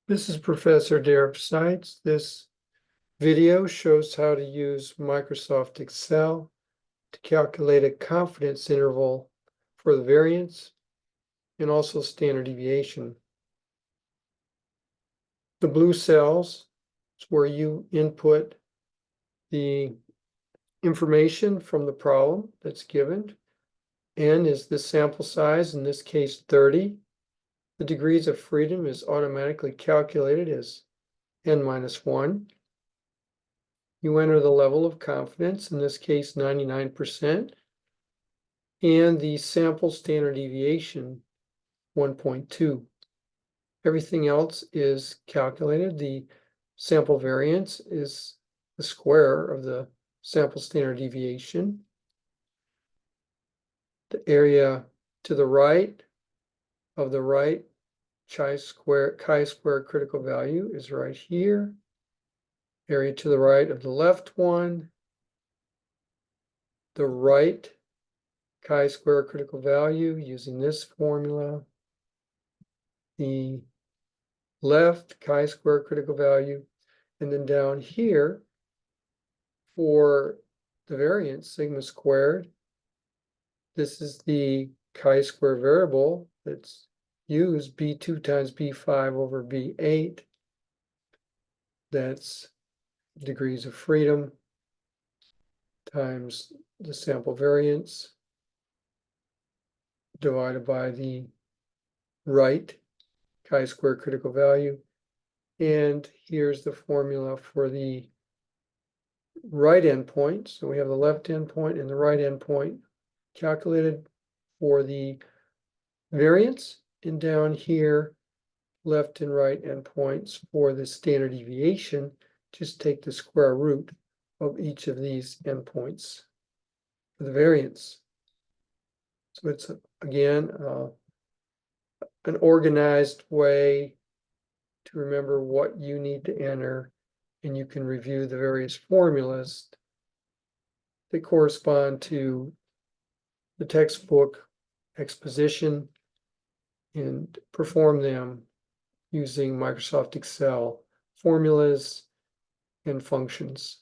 This is Professor Derek Seitz. This video shows how to use Microsoft Excel to calculate a confidence interval for the variance and also standard deviation. The blue cells is where you input the information from the problem that's given. N is the sample size, in this case 30. The degrees of freedom is automatically calculated as n minus 1. You enter the level of confidence, in this case 99%, and the sample standard deviation 1.2. Everything else is calculated. The sample variance is the square of the sample standard deviation. The area to the right of the right chi-square critical value is right here. Area to the right of the left one, the right chi-square critical value using this formula, the left chi-square critical value, and then down here for the variance, sigma squared, this is the chi-square variable that's used, B2 times B5 over B8. That's degrees of freedom times the sample variance divided by the right chi-square critical value. And here's the formula for the right endpoint. So we have the left endpoint and the right endpoint calculated for the variance, and down here, left and right endpoints for the standard deviation. Just take the square root of each of these endpoints for the variance. So it's, again, an organized way to remember what you need to enter, and you can review the various formulas that correspond to the textbook exposition and perform them using Microsoft Excel formulas and functions.